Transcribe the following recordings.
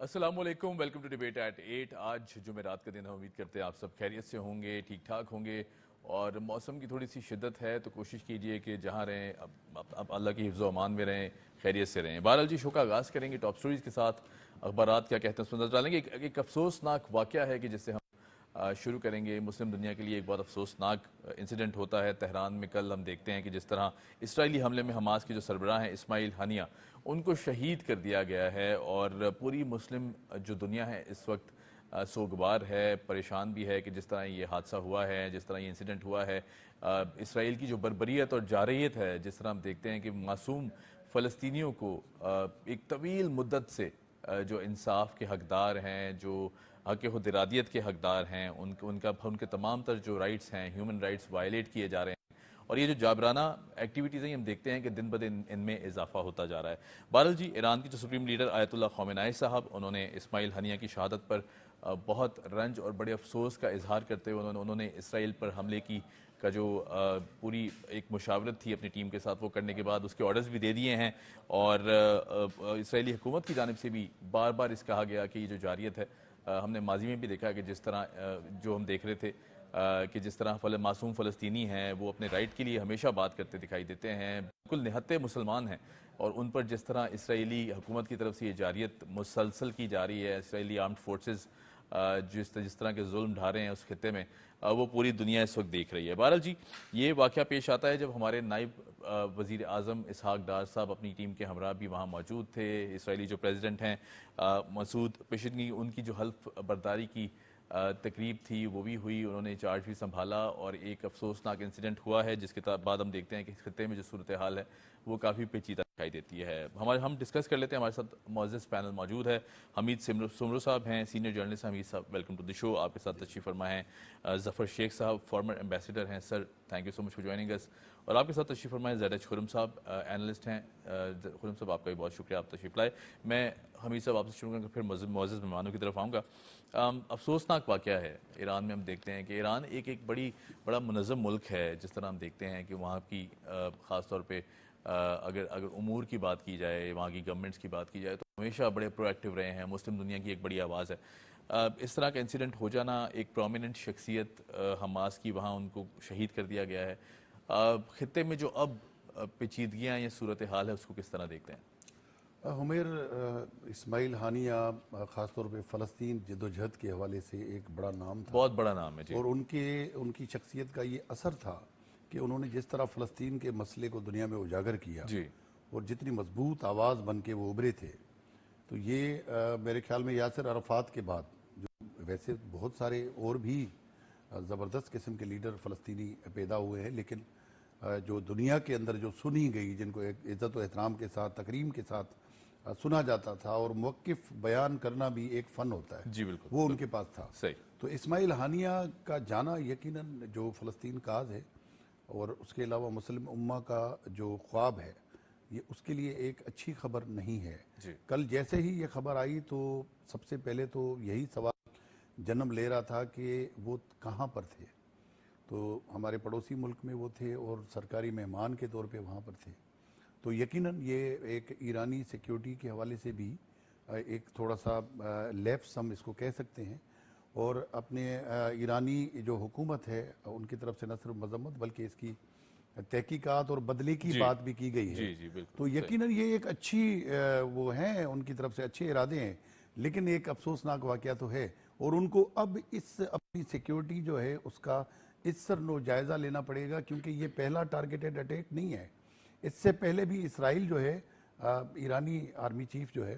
السلام علیکم، welcome to debate at 8۔ آج جمعرات کا دن ہے، امید کرتے ہیں آپ سب خیریت سے ہوں گے، ٹھیک ٹھاک ہوں گے، اور موسم کی تھوڑی سی شدت ہے تو کوشش کیجئے کہ جہاں رہیں اب اللہ کی حفظ و امان میں رہیں، خیریت سے رہیں۔ بہرحال جی، شو کا آغاز کریں گے ٹاپ سٹوریز کے ساتھ۔ اخبارات کیا کہتے ہیں اس پر نظر ڈالیں گے۔ ایک افسوسناک واقعہ ہے کہ جس سے ہم شروع کریں گے۔ مسلم دنیا کے لیے ایک بہت افسوسناک انسیڈنٹ ہوتا ہے تہران میں۔ کل ہم دیکھتے ہیں کہ جس طرح اسرائیلی حملے میں حماس کے جو سربراہ ہیں اسماعیل ہنیہ، ان کو شہید کر دیا گیا ہے، اور پوری مسلم جو دنیا ہے اس وقت سوگوار ہے، پریشان بھی ہے کہ جس طرح یہ حادثہ ہوا ہے، جس طرح یہ انسیڈنٹ ہوا ہے۔ اسرائیل کی جو بربریت اور جارحیت ہے، جس طرح ہم دیکھتے ہیں کہ معصوم فلسطینیوں کو ایک طویل مدت سے جو انصاف کے حقدار ہیں، جو حق خود ارادیت کے حقدار ہیں، ان کے تمام تر جو رائٹس ہیں، ہیومن رائٹس وائلیٹ کیے جا رہے ہیں، اور یہ جو جابرانہ ایکٹیویٹیز ہیں ہم دیکھتے ہیں کہ دن بدن ان میں اضافہ ہوتا جا رہا ہے۔ بہرحال جی، ایران کی جو سپریم لیڈر آیت اللہ خامنہ ای صاحب، انہوں نے اسماعیل ہنیہ کی شہادت پر بہت رنج اور بڑے افسوس کا اظہار کرتے ہوئے انہوں نے اسرائیل پر حملے کا جو پوری ایک مشاورت تھی اپنی ٹیم کے ساتھ وہ کرنے کے بعد اس کے آرڈرز بھی دے دیے ہیں، اور اسرائیلی حکومت کی جانب سے بھی بار بار اس کہا گیا کہ یہ جو جارحیت ہے، ہم نے ماضی میں بھی دیکھا کہ جس طرح جو ہم دیکھ رہے تھے کہ جس طرح معصوم فلسطینی ہیں وہ اپنے رائٹ کے لیے ہمیشہ بات کرتے دکھائی دیتے ہیں، بالکل نہتے مسلمان ہیں، اور ان پر جس طرح اسرائیلی حکومت کی طرف سے یہ جارحیت مسلسل کی جا رہی ہے، اسرائیلی آرمڈ فورسز جس طرح کے ظلم ڈھا رہے ہیں اس خطے میں، وہ پوری دنیا اس وقت دیکھ رہی ہے۔ بہرحال جی، یہ واقعہ پیش آتا ہے جب ہمارے نائب وزیر اعظم اسحاق ڈار صاحب اپنی ٹیم کے ہمراہ بھی وہاں موجود تھے۔ اسرائیلی جو پریزیڈنٹ ہیں مسعود پشنگی، ان کی جو حلف برداری کی تقریب تھی وہ بھی ہوئی، انہوں نے چارج بھی سنبھالا، اور ایک افسوسناک انسیڈنٹ ہوا ہے جس کے بعد ہم دیکھتے ہیں کہ اس خطے میں جو صورتحال ہے وہ کافی پیچیدہ دکھائی دیتی ہے۔ ہم ڈسکس کر لیتے ہیں، ہمارے ساتھ معزز پینل موجود ہے۔ حمید سمرو صاحب ہیں، سینئر جرنلسٹ ہیں۔ حمید صاحب، ویلکم ٹو دی شو، آپ کے ساتھ تشریف فرما ہیں۔ ظفر شیخ صاحب، فارمر ایمبیسیڈر ہیں، sir thank you so much for joining اس۔ اور آپ کے ساتھ تشریف فرما ہے ZH خرم صاحب، اینالسٹ ہیں۔ خرم صاحب، آپ کا بھی بہت شکریہ، آپ تشریف لائے۔ میں حمید صاحب آپ سے شروع کروں گا، پھر معزز مہمانوں کی طرف آؤں گا۔ افسوسناک واقعہ ہے ایران میں۔ ہم دیکھتے ہیں کہ ایران ایک بڑا منظم ملک ہے، جس طرح ہم دیکھتے ہیں کہ وہاں کی خاص طور پہ اگر امور کی بات کی جائے، وہاں کی گورنمنٹس کی بات کی جائے، تو ہمیشہ بڑے پرو ایکٹیو رہے ہیں، مسلم دنیا کی ایک بڑی آواز ہے۔ اس طرح کا انسیڈنٹ ہو جانا، ایک پرومیننٹ شخصیت حماس کی، وہاں ان کو شہید کر دیا گیا ہے، خطے میں جو اب پیچیدگیاں یا صورتحال ہے اس کو کس طرح دیکھتے ہیں؟ حمیر، اسماعیل ہنیہ خاص طور پہ فلسطین جدوجہد کے حوالے سے ایک بڑا نام تھا، بہت بڑا نام ہے جی، اور ان کی شخصیت کا یہ اثر تھا کہ انہوں نے جس طرح فلسطین کے مسئلے کو دنیا میں اجاگر کیا جی، اور جتنی مضبوط آواز بن کے وہ ابھرے تھے، تو یہ میرے خیال میں یاسر عرفات کے بعد، جو ویسے بہت سارے اور بھی زبردست قسم کے لیڈر فلسطینی پیدا ہوئے ہیں، لیکن جو دنیا کے اندر جو سنی گئی، جن کو ایک عزت و احترام کے ساتھ، تکریم کے ساتھ سنا جاتا تھا، اور موقف بیان کرنا بھی ایک فن ہوتا ہے، جی بالکل، وہ ان کے پاس تھا۔ صحیح۔ تو اسماعیل ہنیہ کا جانا یقیناً جو فلسطین کاز ہے، اور اس کے علاوہ مسلم امہ کا جو خواب ہے، یہ اس کے لیے ایک اچھی خبر نہیں ہے۔ جی، کل جیسے ہی یہ خبر آئی تو سب سے پہلے تو یہی سوال جنم لے رہا تھا کہ وہ کہاں پر تھے۔ تو ہمارے پڑوسی ملک میں وہ تھے اور سرکاری مہمان کے طور پہ وہاں پر تھے، تو یقیناً یہ ایک ایرانی سیکیورٹی کے حوالے سے بھی ایک تھوڑا سا لیپس ہم اس کو کہہ سکتے ہیں، اور اپنے ایرانی جو حکومت ہے ان کی طرف سے نہ صرف مذمت بلکہ اس کی تحقیقات اور بدلے کی بات بھی کی گئی ہے۔ جی جی بالکل، تو یقیناً یہ ایک اچھی وہ ہیں، ان کی طرف سے اچھے ارادے ہیں، لیکن ایک افسوسناک واقعہ تو ہے، اور ان کو اب اس اپنی سیکیورٹی جو ہے اس کا اس سر نو جائزہ لینا پڑے گا، کیونکہ یہ پہلا ٹارگیٹڈ اٹیک نہیں ہے۔ اس سے پہلے بھی اسرائیل جو ہے ایرانی آرمی چیف جو ہے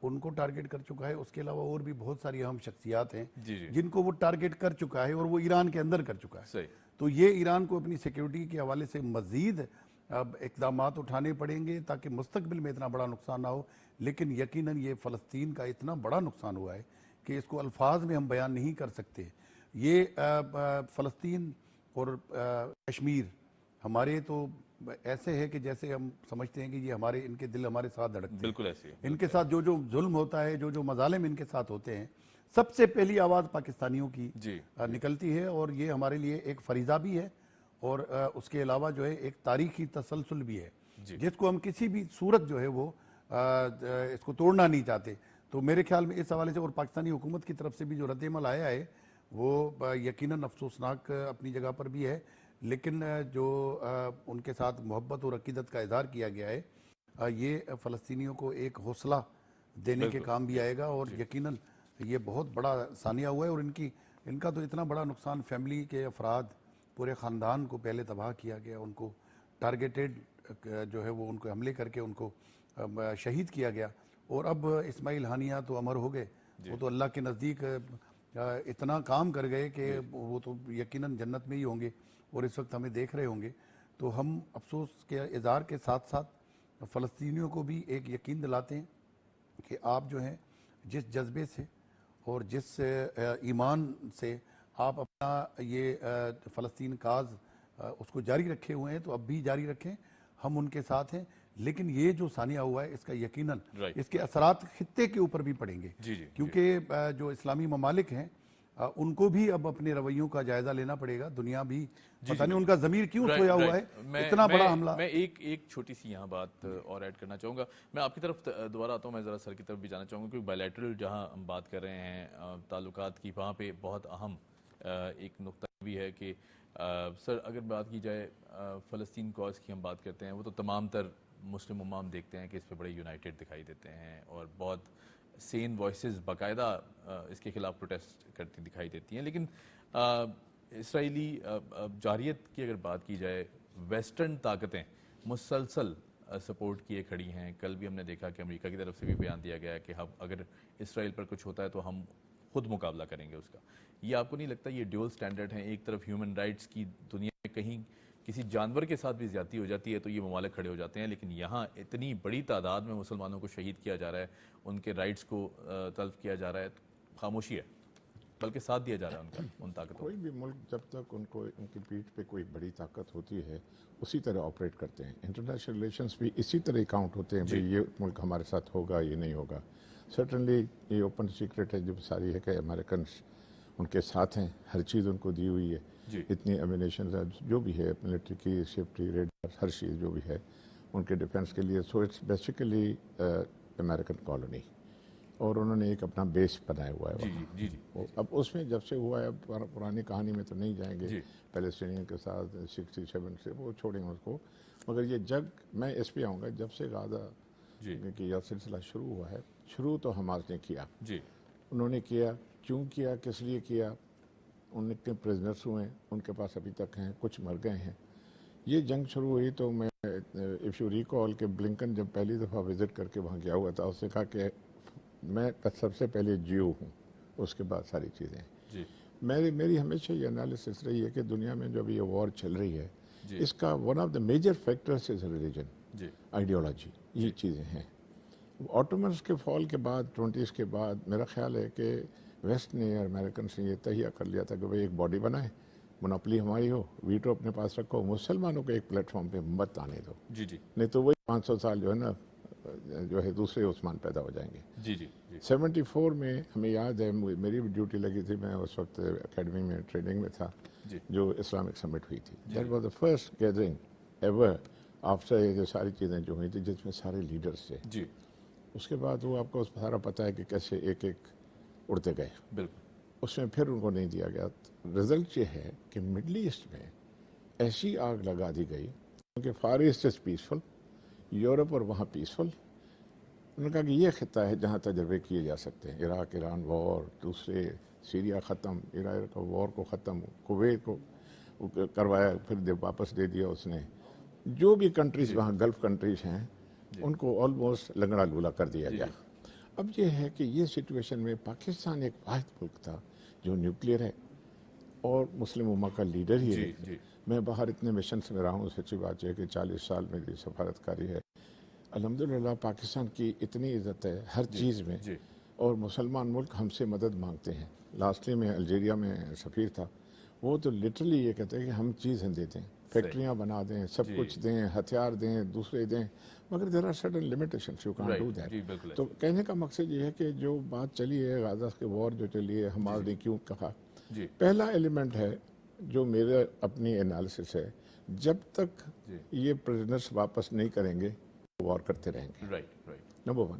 ان کو ٹارگٹ کر چکا ہے، اس کے علاوہ اور بھی بہت ساری اہم شخصیات ہیں جن کو وہ ٹارگٹ کر چکا ہے، اور وہ ایران کے اندر کر چکا ہے۔ تو یہ ایران کو اپنی سیکیورٹی کے حوالے سے مزید اقدامات اٹھانے پڑیں گے تاکہ مستقبل میں اتنا بڑا نقصان نہ ہو، لیکن یقیناً یہ فلسطین کا اتنا بڑا نقصان ہوا ہے کہ اس کو الفاظ میں ہم بیان نہیں کر سکتے۔ یہ فلسطین اور کشمیر ہمارے تو ایسے ہے کہ جیسے ہم سمجھتے ہیں کہ یہ ان کے دل ہمارے ساتھ دھڑکتے ہیں، بالکل ایسے ہی، ان کے ساتھ جو ظلم ہوتا ہے، جو مظالم ان کے ساتھ ہوتے ہیں، سب سے پہلی آواز پاکستانیوں کی نکلتی ہے، اور یہ ہمارے لیے ایک فریضہ بھی ہے، اور اس کے علاوہ جو ہے ایک تاریخی تسلسل بھی ہے جس کو ہم کسی بھی صورت جو ہے وہ اس کو توڑنا نہیں چاہتے۔ تو میرے خیال میں اس حوالے سے اور پاکستانی حکومت کی طرف سے بھی جو رد عمل آیا ہے وہ یقیناً افسوسناک اپنی جگہ پر بھی ہے، لیکن جو ان کے ساتھ محبت اور عقیدت کا اظہار کیا گیا ہے یہ فلسطینیوں کو ایک حوصلہ دینے کے کام بھی آئے گا، اور یقیناً یہ بہت بڑا ثانیہ ہوا ہے، اور ان کا تو اتنا بڑا نقصان، فیملی کے افراد، پورے خاندان کو پہلے تباہ کیا گیا، ان کو ٹارگیٹڈ جو ہے وہ ان کو حملے کر کے ان کو شہید کیا گیا، اور اب اسماعیل ہانیہ تو امر ہو گئے، وہ تو اللہ کے نزدیک اتنا کام کر گئے کہ وہ تو یقیناً جنت میں ہی ہوں گے، اور اس وقت ہمیں دیکھ رہے ہوں گے۔ تو ہم افسوس کے اظہار کے ساتھ ساتھ فلسطینیوں کو بھی ایک یقین دلاتے ہیں کہ آپ جو ہیں جس جذبے سے اور جس ایمان سے آپ اپنا یہ فلسطین کاز اس کو جاری رکھے ہوئے ہیں، تو اب بھی جاری رکھیں، ہم ان کے ساتھ ہیں، لیکن یہ جو ثانیہ ہوا ہے اس کا یقیناً اس کے اثرات خطے کے اوپر بھی پڑیں گے، کیونکہ جو اسلامی ممالک ہیں ان کو بھی اب اپنے رویوں کا جائزہ لینا پڑے گا، دنیا بھی پتہ نہیں ان کا ضمیر کیوں سویا ہوا ہے، اتنا بڑا حملہ۔ میں ایک چھوٹی سی یہاں بات اور ایڈ کرنا چاہوں گا، میں آپ کی طرف دوبارہ آتا ہوں، میں ذرا سر کی طرف بھی جانا چاہوں گا، کیونکہ بائیلیٹرل جہاں ہم بات کر رہے ہیں تعلقات کی، وہاں پہ بہت اہم ایک نقطہ بھی ہے کہ سر اگر بات کی جائے فلسطین کاز کی ہم بات کرتے ہیں، وہ تو تمام تر مسلم امام دیکھتے ہیں کہ اس پہ بڑے یونائٹڈ دکھائی دیتے ہیں، اور بہت سین وائسز باقاعدہ اس کے خلاف پروٹیسٹ کرتی دکھائی دیتی ہیں، لیکن اسرائیلی جارحیت کی اگر بات کی جائے، ویسٹرن طاقتیں مسلسل سپورٹ کیے کھڑی ہیں۔ کل بھی ہم نے دیکھا کہ امریکہ کی طرف سے بھی بیان دیا گیا ہے کہ اگر اسرائیل پر کچھ ہوتا ہے تو ہم خود مقابلہ کریں گے اس کا۔ یہ آپ کو نہیں لگتا یہ ڈیول سٹینڈرڈ ہیں؟ ایک طرف ہیومن رائٹس کی دنیا میں کہیں کسی جانور کے ساتھ بھی زیادتی ہو جاتی ہے تو یہ ممالک کھڑے ہو جاتے ہیں، لیکن یہاں اتنی بڑی تعداد میں مسلمانوں کو شہید کیا جا رہا ہے، ان کے رائٹس کو تلف کیا جا رہا ہے، خاموشی ہے، بلکہ ساتھ دیا جا رہا ہے ان کا، ان طاقتوں کوئی بھی ملک جب تک ان کو ان کی پیٹھ پہ کوئی بڑی طاقت ہوتی ہے اسی طرح آپریٹ کرتے ہیں۔ انٹرنیشنل ریلیشنز بھی اسی طرح کاؤنٹ ہوتے ہیں، بھئی یہ ملک ہمارے ساتھ ہوگا یہ نہیں ہوگا۔ سرٹنلی یہ اوپن سیکرٹ ہے جو ساری ہے کہ امریکنس ان کے ساتھ ہیں، ہر چیز ان کو دی ہوئی ہے، اتنی ایمینیشنز جو بھی ہے ملٹری کی سیفٹی ریڈار ہر چیز جو بھی ہے ان کے ڈیفنس کے لیے، so it's basically American colony, اور انہوں نے ایک اپنا بیس بنایا ہوا ہے وہاں۔ اب اس میں جب سے ہوا ہے، اب پرانی کہانی میں تو نہیں جائیں گے پیلسٹینین کے ساتھ 67 سے، وہ چھوڑیں اس کو، مگر یہ جنگ میں اس پہ آؤں گا، جب سے غزہ کہ یہ سلسلہ شروع ہوا ہے، شروع تو حماس نے کیا، انہوں نے کیا، کیوں کیا، کس لیے کیا، ان کے پریزنرس ہوئے، ان کے پاس ابھی تک ہیں، کچھ مر گئے ہیں۔ یہ جنگ شروع ہوئی تو میں اف یو ریکال کہ بلنکن جب پہلی دفعہ وزٹ کر کے وہاں گیا ہوا تھا، اس نے کہا کہ میں سب سے پہلے جیو ہوں، اس کے بعد ساری چیزیں۔ میری ہمیشہ یہ انالیسس رہی ہے کہ دنیا میں جو ابھی یہ وار چل رہی ہے، اس کا one of the major factors is religion, ideology, یہ چیزیں ہیں۔ آٹومنس کے فال کے بعد 20s کے بعد میرا خیال ہے کہ ویسٹ نے اور امریکنس نے یہ تہیہ کر لیا تھا کہ بھئی ایک باڈی بنائے، منوپلی ہماری ہو، ویٹو اپنے پاس رکھو، مسلمانوں کو ایک پلیٹ فارم پہ مت آنے دو، نہیں تو وہی 500 سال جو ہے نا جو ہے دوسرے عثمان پیدا ہو جائیں گے۔ 74 میں ہمیں یاد ہے، میری بھی ڈیوٹی لگی تھی، میں اس وقت اکیڈمی میں ٹریننگ میں تھا، جو اسلامک سمٹ ہوئی تھی، that was the first gathering ever after یہ جو ساری چیزیں جو ہوئی تھی جس میں سارے لیڈرز تھے۔ اس کے بعد وہ آپ کو سارا پتہ ہے کہ کیسے ایک ایک اڑتے گئے، بالکل اس میں پھر ان کو نہیں دیا گیا۔ رزلٹ یہ ہے کہ مڈل ایسٹ میں ایسی آگ لگا دی گئی کیونکہ Far East is peaceful, Europe اور وہاں پیسفل، انہوں نے کہا کہ یہ خطہ ہے جہاں تجربے کیے جا سکتے ہیں، عراق ایران وار، دوسرے سیریا ختم، عراق وار کو ختم، کویت کو کروایا، پھر واپس دے دیا اس نے، جو بھی کنٹریز وہاں گلف کنٹریز ہیں ان کو آلموسٹ لنگڑا لولا کر دیا گیا۔ اب یہ ہے کہ یہ سچویشن میں پاکستان ایک واحد ملک تھا جو نیوکلیئر ہے اور مسلم امہ کا لیڈر ہی ہے۔ میں باہر اتنے مشنز میں رہا ہوں، سچی بات ہے کہ 40 سال میری سفارتکاری ہے، الحمدللہ پاکستان کی اتنی عزت ہے ہر چیز میں، اور مسلمان ملک ہم سے مدد مانگتے ہیں۔ لاسٹلی میں الجیریا میں سفیر تھا، وہ تو لٹرلی یہ کہتے ہیں کہ ہم چیزیں دیتے ہیں، فیکٹریاں بنا دیں، سب کچھ دیں، ہتھیار دیں، دوسرے دیں، مگر there are certain limitations, you can't do that. تو کہنے کا مقصد یہ ہے کہ جو بات چلی ہے غزہ کے وار جو چلی ہے، حماس نے کیوں کہا، پہلا ایلیمنٹ ہے جو میرے اپنی انالیسس ہے، جب تک یہ پرزنرز واپس نہیں کریں گے وار کرتے رہیں گے، number 1۔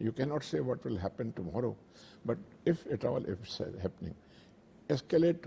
you cannot say what will happen tomorrow, but if at all if it's happening, escalate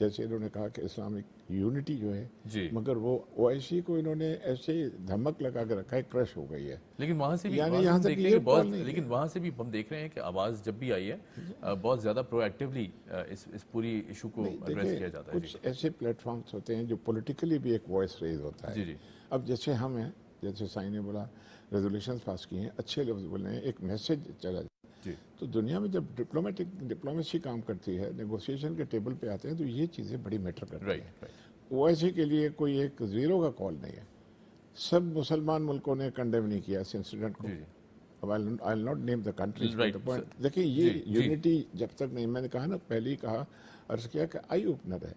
جیسے انہوں نے کہا کہ اسلامک یونٹی جو ہے جی مگر وہ OIC کو انہوں نے ایسے دھمک لگا کے رکھا ہے، کرش ہو گئی ہے. لیکن وہاں سے بھی یعنی وہاں سے یہاں ہم تک دیکھ رہے یہ ہیں کہ بہت کال نہیں لیکن وہاں سے بھی ہم دیکھ رہے ہیں کہ آواز جب بھی آئی ہے بہت زیادہ پرو ایکٹیولی اس پوری ایشو کو ایڈریس کیا جاتا ہے. کچھ ایسے پلیٹ فارمز ہوتے ہیں جو پولیٹیکلی بھی ایک وائس ریز ہوتا ہے. جی جی اب جیسے ہم ہیں، جیسے سائن نے بولا ریزولوشنز پاس کی ہیں، اچھے لفظ بولے ہیں، ایک میسج چلا جائے. جی تو دنیا میں جب ڈپلومیسی کام کرتی ہے، نیگوسیشن کے ٹیبل پہ آتے ہیں تو یہ چیزیں بڑی میٹر کرتی ہیں. رائٹ رائٹ OIC کے لیے کوئی ایک زیرو کا کال نہیں ہے. سب مسلمان ملکوں نے کنڈیم نہیں کیا اس انسیڈنٹ کو. جی جی اب I'll not name the countries, but Right, the point- sir. دیکھیں یہ جی، جی. یونٹی جب تک نہیں، میں نے کہا نا پہلے ہی کہا، عرض کیا کہ آئی اوپنر ہے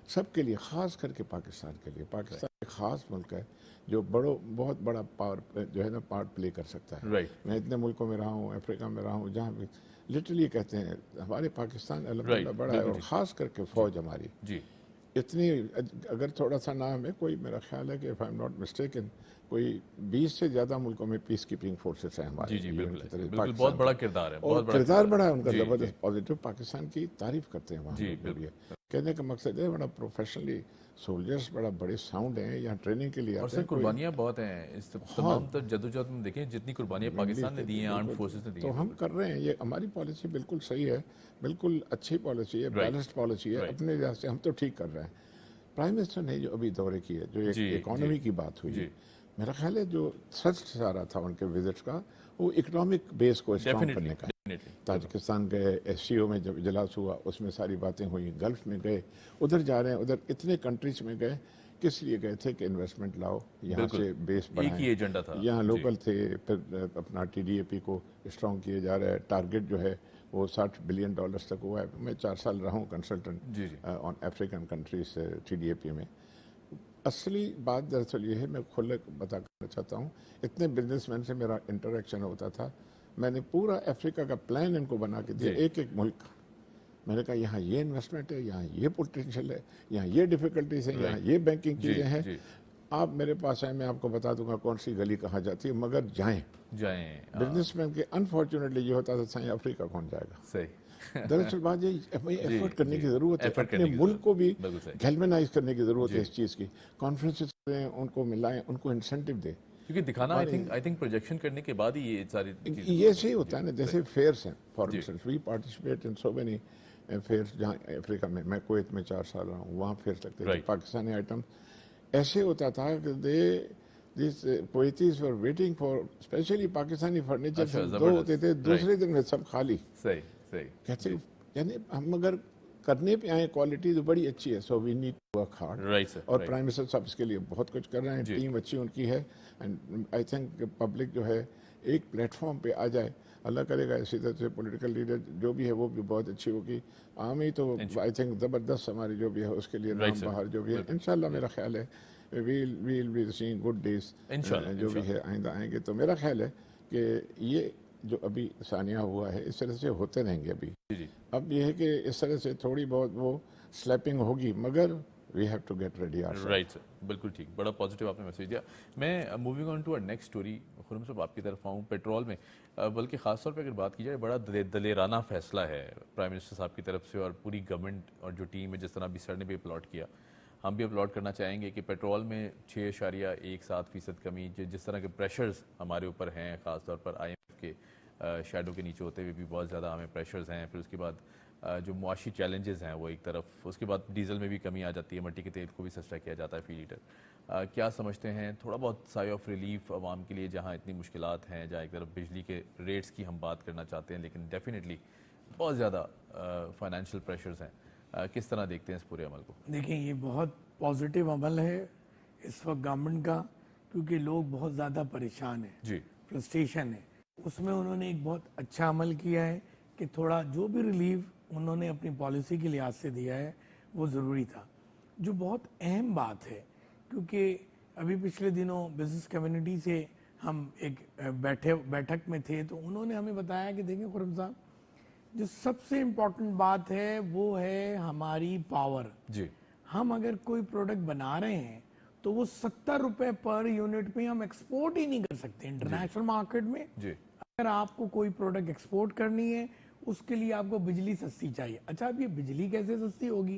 سب کے لیے، خاص کر کے پاکستان کے لیے. پاکستان ایک خاص ملک ہے جو بہت بڑا پاور جو ہے نا پارٹ پلے کر سکتا ہے. رائٹ میں اتنے ملکوں میں رہا ہوں، افریقہ میں رہا ہوں، جہاں بھی لٹرلی کہتے ہیں ہمارے پاکستان الحمدللہ بڑا ہے، اور خاص کر کے فوج ہماری جی اتنی، اگر تھوڑا سا نام ہے کوئی، میرا خیال ہے کہ if I'm not mistaken کوئی 20 سے زیادہ ملکوں میں پیس کیپنگ فورسز ہیں ہمارے. جی جی بالکل کی طرح بالکل پاکستان بہت بڑا کی. کردار ہے، اور بہت بڑا کردار بڑا ہے ان کا جی، زبردست پازیٹو. پاکستان کی تعریف کرتے ہیں وہاں جی، لوگ. بالکل. یہ کہنے کا مقصد ہے بڑا پروفیشنلی سولجرز بڑا بڑے ساؤنڈ ہیں، یہاں ٹریننگ کے لیے اور آتے سر ہیں. قربانیاں بہت ہیں اس تمام تر جدوجہد میں دیکھیں جتنی قربانیاں پاکستان نے دی ہیں، آرمڈ فورسز نے دی ہیں. تو ہم کر رہے ہیں، یہ ہماری پالیسی بالکل صحیح ہے، بالکل اچھی پالیسی ہے، بیلنسڈ پالیسی ہے. اپنے لحاظ سے ہم تو ٹھیک کر رہے ہیں. پرائم منسٹر نے جو ابھی دورے کی ہے، جو ایک جی، اکانومی کی بات ہوئی ہے، جی. میرا خیال ہے جو سچ سارا تھا ان کے وزٹ کا، وہ اکنامک بیس کو اسٹرانگ کرنے کا ہے. ڈیفینیٹلی تاجکستان گئے، SCO میں جب اجلاس ہوا اس میں ساری باتیں ہوئی، گلف میں گئے، ادھر جا رہے ہیں، ادھر اتنے کنٹریز میں گئے. کس لیے گئے تھے کہ انویسٹمنٹ لاؤ، یہاں سے بیس ایک بڑھائیں. ہی ایجنڈا تھا. یہاں لوکل تھے، پھر اپنا TDAP کو اسٹرانگ کیے جا رہا ہے. ٹارگیٹ جو ہے وہ $60 بلین تک ہوا ہے. میں 4 سال رہا ہوں کنسلٹنٹ جی جی آن افریقن کنٹریز TDAP میں. اصلی بات دراصل یہ ہے، میں کھل بتا کرنا چاہتا ہوں، اتنے بزنس مین سے میرا انٹریکشن ہوتا تھا. میں نے پورا افریقہ کا پلان ان کو بنا کے دیا، ایک ایک ملک کا. میں نے کہا یہاں یہ انویسٹمنٹ ہے، یہاں یہ پوٹینشیل ہے، یہاں یہ ڈیفیکلٹیز ہیں، یہاں یہ بینکنگ چیزیں ہیں. آپ میرے پاس آئیں، میں آپ کو بتا دوں گا کون سی گلی کہاں جاتی ہے، مگر جائیں. بزنس مین کے انفارچونیٹلی یہ ہوتا تھا سائیں افریقہ کون جائے گا. صحیح. دراصل بات یہ ایفرٹ کرنے کی ضرورت ہے، اپنے ملک کو بھی گیلوینائز کرنے کی ضرورت ہے اس چیز کی. کانفرنسز کریں، ان کو ملائیں، ان کو انسینٹیو دیں، کیونکہ دکھانا آئی تھنک پروجیکشن کرنے کے بعد ہی یہ ساری یہ صحیح ہوتا ہے نا. جیسے فیئرس ہیں، for instance we participate in so many fairs. جہاں افریقہ میں کویت میں 4 سال رہا ہوں، وہاں فیئرس لگتے تھے. پاکستانی آئٹم ایسے ہوتا تھا کہ these Kuwaitis were waiting for especially Pakistani furniture. 2 ہوتے تھے، دوسرے دن میں سب خالی. صحیح صحیح کہتے یعنی ہم اگر کرنے پہ آئیں کوالٹی تو بڑی اچھی ہے. So we need to work hard. اور پرائم منسٹر صاحب اس کے لیے بہت کچھ کر رہے ہیں، ٹیم اچھی ان کی ہے. اینڈ آئی تھنک پبلک جو ہے ایک پلیٹ فارم پہ آ جائے، اللہ کرے گا اسی طرح سے پولیٹیکل لیڈر جو بھی ہے وہ بھی بہت اچھی ہوگی. عام ہی تو آئی تھنک زبردست ہماری جو بھی ہے اس کے لیے نام باہر جو بھی ہے. انشاءاللہ میرا خیال ہے we'll be seeing good days جو بھی ہے آئندہ آئیں گے. تو میرا خیال ہے کہ یہ جو ابھی ثانیہ ہوا ہے اس طرح سے ہوتے رہیں گے. ابھی اب یہ ہے کہ اس طرح سے تھوڑی بہت وہ سلیپنگ ہوگی، مگر we have to get ready. Right sir, بالکل ٹھیک، بڑا پازیٹیو آپ نے میسج دیا. میں moving on to our next story Khurram Sahab آپ کی طرف آؤں. پیٹرول میں بلکہ خاص طور پہ اگر بات کی جائے بڑا دلیرانہ فیصلہ ہے پرائم منسٹر صاحب کی طرف سے اور پوری گورنمنٹ اور جو ٹیم ہے، جس طرح ابھی سر نے بھی اپلاٹ کیا، ہم بھی اپلاٹ کرنا چاہیں گے کہ پیٹرول میں 6.17% کمی، جس طرح کے پریشرز ہمارے اوپر ہیں، خاص طور پر IMF کے شیڈو کے نیچے ہوتے ہوئے بھی بہت زیادہ ہمیں پریشرز ہیں. پھر اس کے بعد جو معاشی چیلنجز ہیں وہ ایک طرف، اس کے بعد ڈیزل میں بھی کمی آ جاتی ہے، مٹی کے تیل کو بھی سستا کیا جاتا ہے فی لیٹر. کیا سمجھتے ہیں تھوڑا بہت سائے آف ریلیف عوام کے لیے، جہاں اتنی مشکلات ہیں، جہاں ایک طرف بجلی کے ریٹس کی ہم بات کرنا چاہتے ہیں لیکن ڈیفینیٹلی بہت زیادہ فائنینشیل پریشرز ہیں، کس طرح دیکھتے ہیں اس پورے عمل کو؟ دیکھیں یہ بہت پازیٹیو عمل ہے اس وقت گورنمنٹ کا، کیونکہ لوگ بہت زیادہ پریشان ہیں، جی فرسٹریشن ہے. اس میں انہوں نے ایک بہت اچھا عمل کیا ہے کہ تھوڑا جو بھی ریلیف انہوں نے اپنی پالیسی کے لحاظ سے دیا ہے وہ ضروری تھا، جو بہت اہم بات ہے. کیونکہ ابھی پچھلے دنوں بزنس کمیونٹی سے ہم ایک بیٹھک میں تھے، تو انہوں نے ہمیں بتایا کہ دیکھیں خرم صاحب، جو سب سے امپورٹنٹ بات ہے وہ ہے ہماری پاور. جی ہم اگر کوئی پروڈکٹ بنا رہے ہیں تو وہ 70 روپے پر یونٹ پہ ہم ایکسپورٹ ہی نہیں کر سکتے انٹرنیشنل مارکیٹ میں. جی اگر آپ کو کوئی پروڈکٹ ایکسپورٹ کرنی ہے اس کے لیے آپ کو بجلی سستی چاہیے. اچھا اب یہ بجلی کیسے سستی ہوگی؟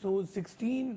16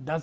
10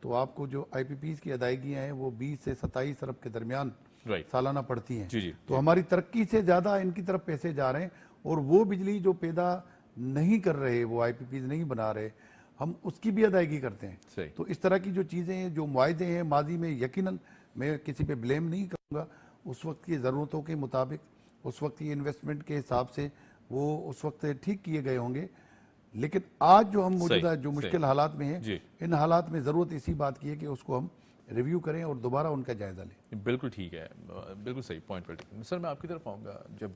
تو آپ کو جو IPPs کی ادائیگیاں ہیں وہ 20 سے 27 ارب کے درمیان رائٹ سالانہ پڑتی ہیں. جی جی تو ہماری ترقی سے زیادہ ان کی طرف پیسے جا رہے ہیں اور وہ بجلی جو پیدا نہیں کر رہے, وہ IPPs نہیں بنا رہے, ہم اس کی بھی ادائیگی کرتے ہیں. صحیح. تو اس طرح کی جو چیزیں ہیں, جو معاہدے ہیں ماضی میں, یقیناً میں کسی پہ بلیم نہیں کروں گا, اس وقت کی ضرورتوں کے مطابق, اس وقت کی انویسٹمنٹ کے حساب سے وہ اس وقت ٹھیک کیے گئے ہوں گے. لیکن آج جو ہم موجودہ جو مشکل حالات میں ہیں, جی. ان حالات میں ضرورت اسی بات کی ہے کہ اس کو ہم ریویو کریں اور دوبارہ ان کا جائزہ لیں. بالکل ٹھیک ہے, بالکل صحیح پوائنٹ پر. سر میں آپ کی طرف آؤں گا. جب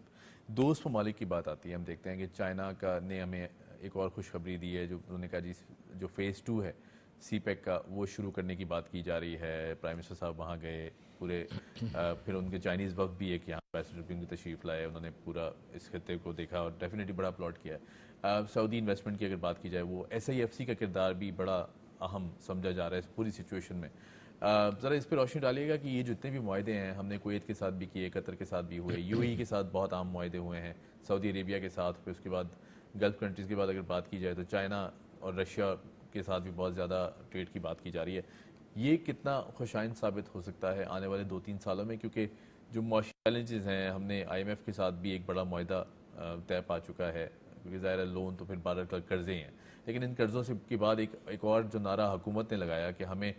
دوست ممالک کی بات آتی ہے, ہم دیکھتے ہیں کہ چائنا کا نے ہمیں ایک اور خوشخبری دی ہے, جو انہوں نے کہا جی جو فیز 2 ہے سی پیک کا وہ شروع کرنے کی بات کی جا رہی ہے. پرائم منسٹر صاحب وہاں گئے پورے, پھر ان کے چائنیز وفد بھی ایک یہاں پریزیڈنٹ کی تشریف لائے, انہوں نے پورا اس خطے کو دیکھا اور ڈیفینیٹلی بڑا اپلاڈ کیا ہے. سعودی انویسٹمنٹ کی اگر بات کی جائے, وہ SIFC کا کردار بھی بڑا اہم سمجھا جا رہا ہے اس پوری سچویشن میں. ذرا اس پہ روشنی ڈالیے گا کہ یہ جتنے بھی معاہدے ہیں, ہم نے کویت کے ساتھ بھی کیے, قطر کے ساتھ بھی ہوئے, UAE کے ساتھ بہت عام معاہدے ہوئے ہیں, سعودی عربیہ کے ساتھ, پھر اس کے بعد گلف کنٹریز کے بعد اگر بات کی جائے تو چائنا اور رشیا کے ساتھ بھی بہت زیادہ ٹریڈ کی بات کی جا رہی ہے. یہ کتنا خوشائند ثابت ہو سکتا ہے آنے والے 2-3 سالوں میں, کیونکہ جو معاشی چیلنجز ہیں, ہم نے IMF کے ساتھ بھی ایک بڑا معاہدہ طے پا چکا ہے, کیونکہ ظاہر ہے لون تو پھر بارہ قرضے ہیں, لیکن ان قرضوں سے کے بعد ایک اور جو نعرہ حکومت نے لگایا کہ ہمیں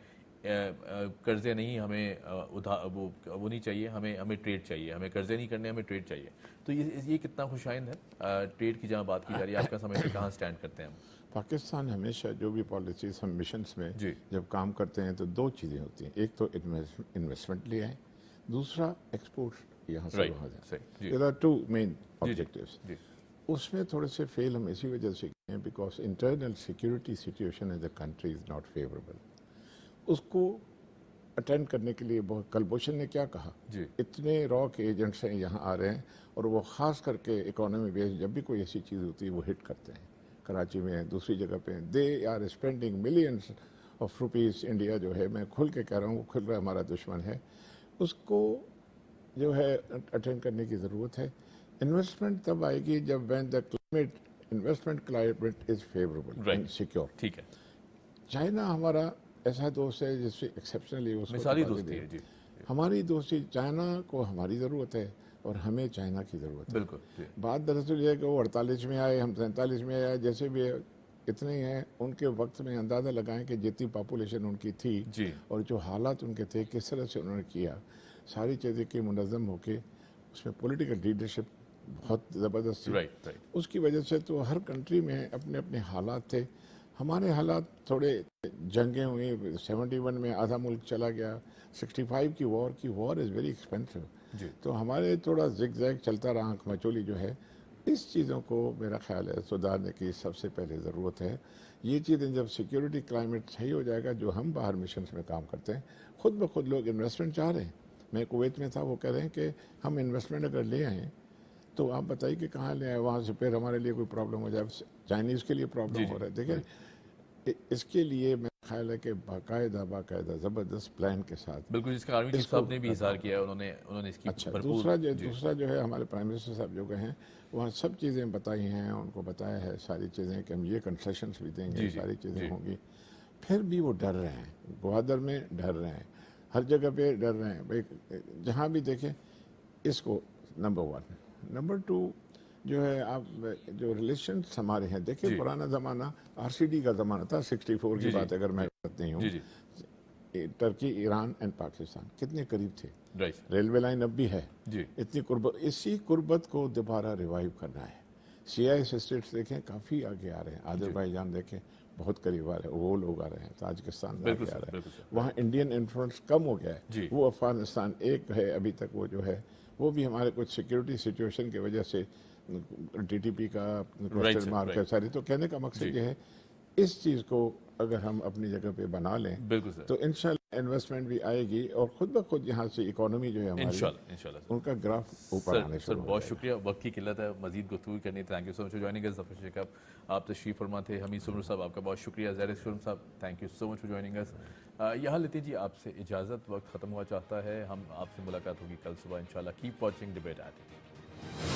قرضے نہیں, ہمیں وہ نہیں چاہیے, ہمیں ٹریڈ چاہیے, ہمیں قرضے نہیں کرنے, ہمیں ٹریڈ چاہیے. تو یہ کتنا خوشائند ہے ٹریڈ کی جہاں بات کی جا رہی ہے, آپ کا سمجھ سے کہاں سٹینڈ کرتے ہیں ہم؟ پاکستان ہمیشہ جو بھی پالیسیز ہم مشنز میں جی. جب کام کرتے ہیں تو 2 چیزیں ہوتی ہیں, ایک تو انویسٹمنٹ لے آئیں, دوسرا ایکسپورٹ یہاں سے وہاں جائیں. There are 2 main objectives. اس میں تھوڑے سے فیل ہم اسی وجہ سے کیے ہیں because internal security situation in the country is not favourable. اس کو اٹینڈ کرنے کے لیے بہت, کلبھوشن نے کیا کہا, اتنے را کے ایجنٹس ہیں یہاں آ رہے ہیں, اور وہ خاص کر کے اکانومی بیس جب بھی کوئی ایسی چیز ہوتی ہے وہ ہٹ کرتے ہیں. کراچی میں دوسری جگہ پہ they are spending millions of rupees. India جو ہے, میں کھل کے کہہ رہا ہوں, وہ کھل کر ہمارا دشمن ہے, اس کو جو ہے اٹینڈ کرنے کی ضرورت ہے. انویسٹمنٹ تب آئے گی جب when the climate, investment climate is favourable and secure. ٹھیک ہے. چائنا ہمارا ایسا دوست ہے جس سے ایکسیپشنلی مثالی دوستی ہے. جی. ہماری دوستی, چائنا کو ہماری ضرورت ہے اور ہمیں چائنا کی ضرورت ہے. بالکل. بات دراصل یہ ہے کہ وہ 48 میں آئے, ہم 47 میں آئے, جیسے بھی اتنے ہی ہیں. ان کے وقت میں اندازہ لگائیں کہ جتنی پاپولیشن ان کی تھی اور جو حالات ان کے تھے, کس طرح سے انہوں نے کیا, ساری چیزیں کی منظم ہو کے, اس میں پولیٹیکل لیڈرشپ بہت زبردست تھی. اس کی وجہ سے تو ہر کنٹری میں اپنے اپنے حالات تھے. ہمارے حالات تھوڑے جنگیں ہوئی, 71 میں آدھا ملک چلا گیا, 65 کی وار از ویری ایکسپینسو. تو ہمارے تھوڑا زگ زیگ چلتا رہا, آنکھ مچولی جو ہے. اس چیزوں کو میرا خیال ہے سدھارنے کی سب سے پہلے ضرورت ہے. یہ چیزیں جب سیکیورٹی کلائمیٹ صحیح ہو جائے گا, جو ہم باہر مشنز میں کام کرتے ہیں, خود بخود لوگ انویسٹمنٹ چاہ رہے ہیں. میں کویت میں تھا, وہ کہہ رہے ہیں کہ ہم انویسٹمنٹ اگر لے آئیں تو آپ بتائیے کہ کہاں لے آئے, وہاں سے پھر ہمارے لیے کوئی پرابلم ہو جائے. چائنیز کے لیے پرابلم ہو رہا ہے. دیکھیں اس کے لیے میرا خیال ہے کہ باقاعدہ زبردست پلان کے ساتھ. بالکل, جس کا آرمی چیف صاحب نے بھی اظہار کیا ہے, انہوں نے اس کی دوسرا جو ہے ہمارے پرائم منسٹر صاحب جو گئے ہیں, وہاں سب چیزیں بتائی ہیں, ان کو بتایا ہے ساری چیزیں کہ ہم یہ کنسیشنز بھی دیں گے, ساری چیزیں ہوں گی. پھر بھی وہ ڈر رہے ہیں, گوادر میں ڈر رہے ہیں, ہر جگہ پہ ڈر رہے ہیں بھائی. جہاں بھی دیکھیں اس کو نمبر 1. نمبر 2 جو ہے, آپ جو ریلیشنز ہمارے ہیں, دیکھیں پرانا زمانہ RCD کا زمانہ تھا, 64 کی بات اگر میں کرتی ہوں, ٹرکی, ایران اینڈ پاکستان کتنے قریب تھے. ریلوے لائن اب بھی ہے, اتنی قربت, اسی قربت کو دوبارہ ریوائیو کرنا ہے. CIS اسٹیٹس دیکھیں کافی آگے آ رہے ہیں, آذربائیجان دیکھیں بہت قریب آ رہے ہیں, وہ لوگ آ رہے ہیں, تاجکستان آگے آ رہے ہیں. وہاں انڈین انفلوئنس کم ہو گیا ہے. وہ افغانستان ایک ہے ابھی تک, وہ جو ہے وہ بھی ہمارے کچھ سیکیورٹی سچویشن کی وجہ سے TTP کا کوسٹل مارک ہے ساری. تو کہنے کا مقصد یہ ہے, اس چیز کو اگر ہم اپنی جگہ پہ بنا لیں تو انشاءاللہ انویسٹمنٹ بھی آئے گی, اور خود بخود یہاں سے اکانومی جو ہے ہماری, ان کا گراف اوپر آنے شروع ہو جائے گا. بہت شکریہ, وقت کی قلت ہے, مزید گفتگو کرنی. Thank you so much for joining اس. ظفر شیخ آپ تشریف فرما تھے. حمید سمر صاحب آپ کا بہت شکریہ. زہر سرم صاحب thank you so much for joining اس. یہاں لیتے جی آپ سے اجازت, وقت ختم ہوا چاہتا ہے. ہم آپ سے ملاقات ہوگی کل صبح انشاءاللہ. Keep watching debate at.